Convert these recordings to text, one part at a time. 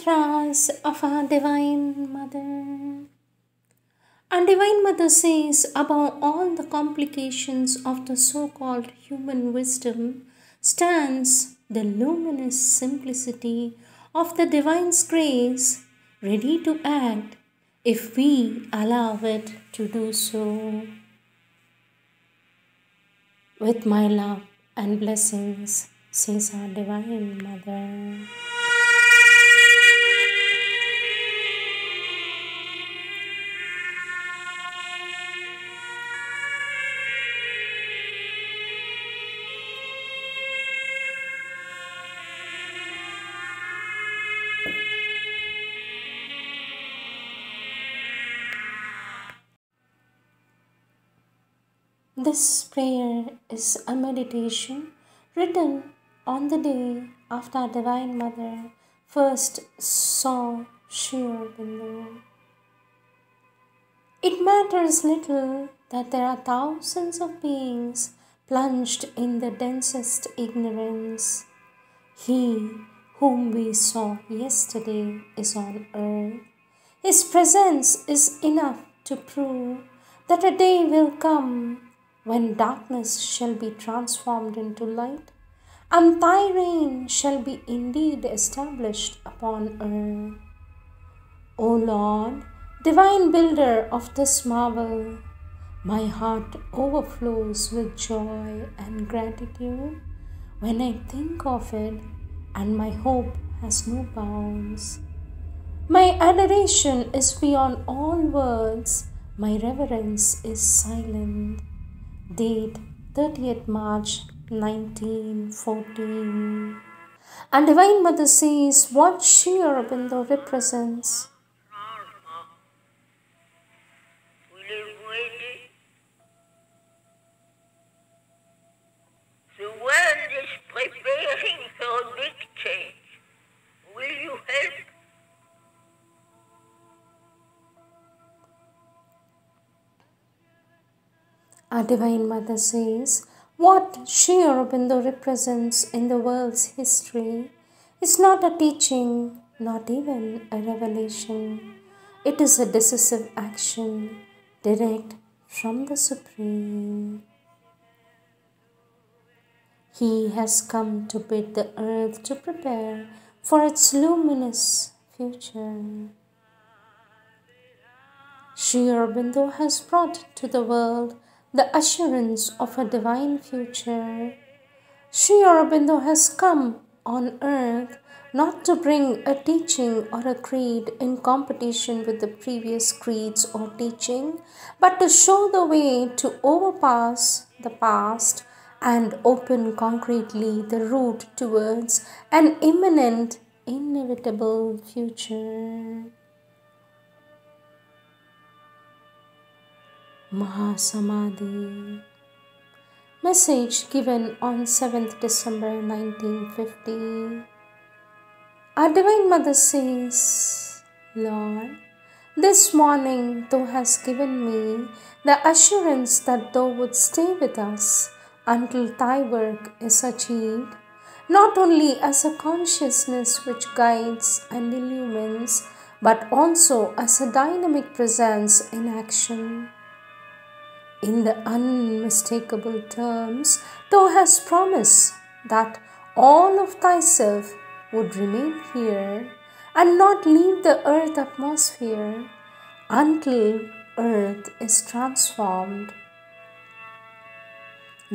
mantras of our Divine Mother. Our Divine Mother says, above all the complications of the so called human wisdom stands the luminous simplicity of the Divine's grace, ready to act if we allow it to do so. With my love and blessings, says our Divine Mother. This prayer is a meditation written on the day after our Divine Mother first saw Sri Aurobindo. It matters little that there are thousands of beings plunged in the densest ignorance. He whom we saw yesterday is on earth. His presence is enough to prove that a day will come when darkness shall be transformed into light, and thy reign shall be indeed established upon earth. O Lord, divine builder of this marvel, my heart overflows with joy and gratitude when I think of it, and my hope has no bounds. My adoration is beyond all words, my reverence is silent. Date 30th March 1914. And Divine Mother says what Sri Aurobindo represents. The world is preparing for a big change. Will you help? Our Divine Mother says, what Sri Aurobindo represents in the world's history is not a teaching, not even a revelation. It is a decisive action, direct from the Supreme. He has come to bid the earth to prepare for its luminous future. Sri Aurobindo has brought to the world the assurance of a divine future. Sri Aurobindo has come on earth not to bring a teaching or a creed in competition with the previous creeds or teaching, but to show the way to overpass the past and open concretely the route towards an imminent, inevitable future. Mahasamadhi. Message given on 7th December 1950. Our Divine Mother says, Lord, this morning Thou hast given me the assurance that Thou would stay with us until Thy work is achieved, not only as a consciousness which guides and illumines, but also as a dynamic presence in action. In the unmistakable terms, Thou hast promised that all of Thyself would remain here and not leave the earth atmosphere until earth is transformed.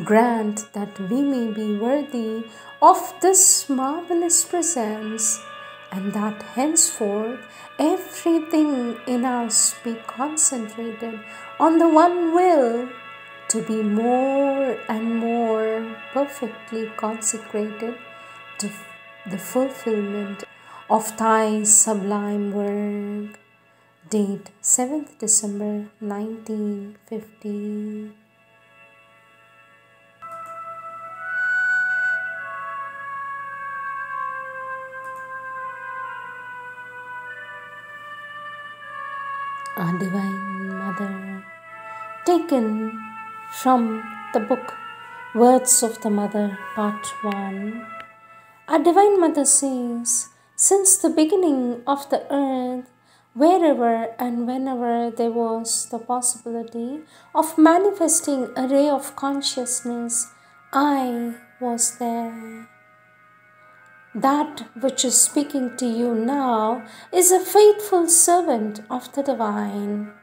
Grant that we may be worthy of this marvelous presence, and that henceforth everything in us be concentrated on the one will to be more and more perfectly consecrated to the fulfillment of Thy sublime work. Date 7th December 1950. Our Divine Mother, taken from the book Words of the Mother, Part 1. Our Divine Mother says, Since the beginning of the earth, wherever and whenever there was the possibility of manifesting a ray of consciousness, I was there. That which is speaking to you now is a faithful servant of the divine.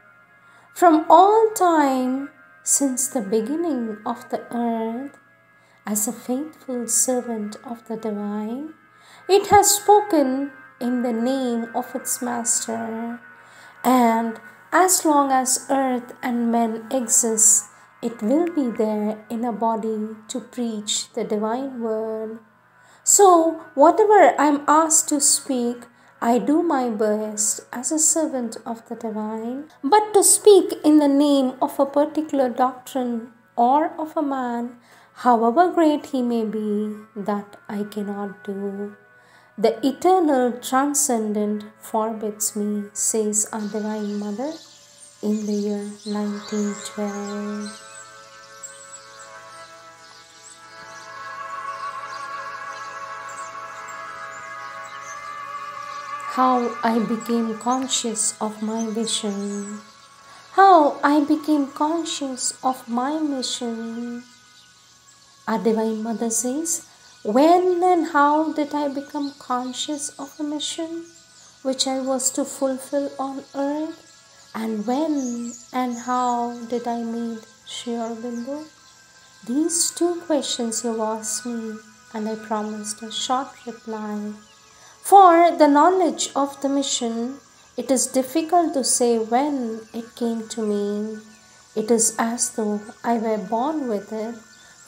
From all time, since the beginning of the earth, as a faithful servant of the divine, it has spoken in the name of its master. And as long as earth and men exist, it will be there in a body to preach the divine word. So, whatever I am asked to speak, I do my best as a servant of the divine. But to speak in the name of a particular doctrine or of a man, however great he may be, that I cannot do. The eternal transcendent forbids me, says our Divine Mother in the year 1912. How I became conscious of my vision. How I became conscious of my mission. Our Divine Mother says, when and how did I become conscious of a mission which I was to fulfill on earth? And when and how did I meet Sri Aurobindo? These two questions you asked me, and I promised a short reply. For the knowledge of the mission, it is difficult to say when it came to me. It is as though I were born with it.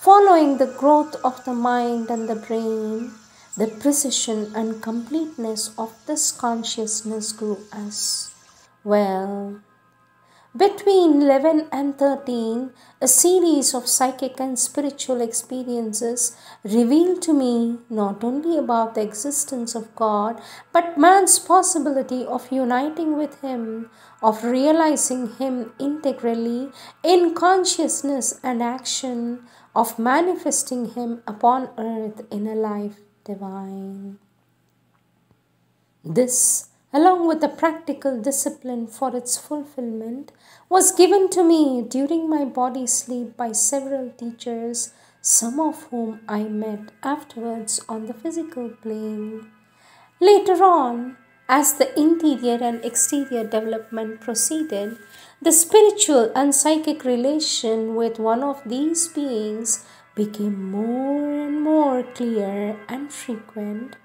Following the growth of the mind and the brain, the precision and completeness of this consciousness grew as well. Between 11 and 13, a series of psychic and spiritual experiences revealed to me not only about the existence of God, but man's possibility of uniting with Him, of realizing Him integrally in consciousness and action, of manifesting Him upon earth in a life divine. This, along with the practical discipline for its fulfillment, was given to me during my body sleep by several teachers, some of whom I met afterwards on the physical plane. Later on, as the interior and exterior development proceeded, the spiritual and psychic relation with one of these beings became more and more clear and frequent.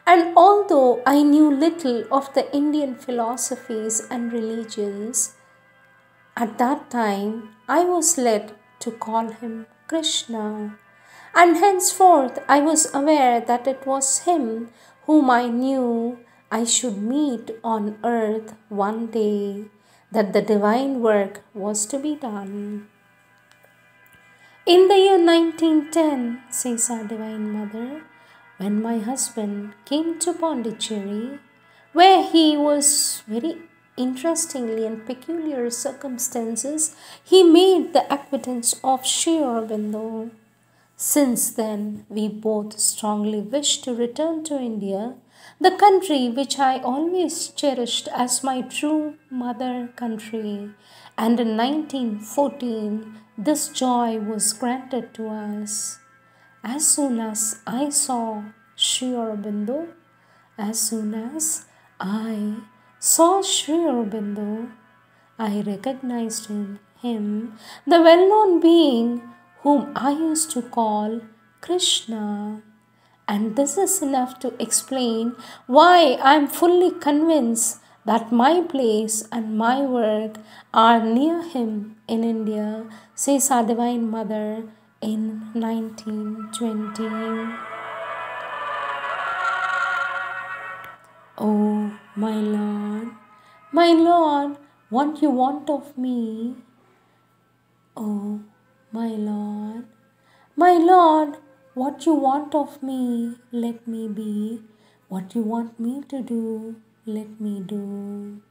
And although I knew little of the Indian philosophies and religions, at that time I was led to call him Krishna. And henceforth I was aware that it was him whom I knew I should meet on earth one day, that the divine work was to be done. In the year 1910, says our Divine Mother, when my husband came to Pondicherry, where he was very interestingly and peculiar circumstances, he made the acquaintance of Sri Aurobindo. Since then, we both strongly wish to return to India, the country which I always cherished as my true mother country. And in 1914, this joy was granted to us. As soon as I saw Sri Aurobindo, as soon as I saw Sri Aurobindo, I recognized him, the well-known being whom I used to call Krishna. And this is enough to explain why I am fully convinced that my place and my work are near him in India, says our Divine Mother in 1920. Oh, my Lord, what you want of me? Oh, my Lord, what you want of me, let me be. What you want me to do, let me do.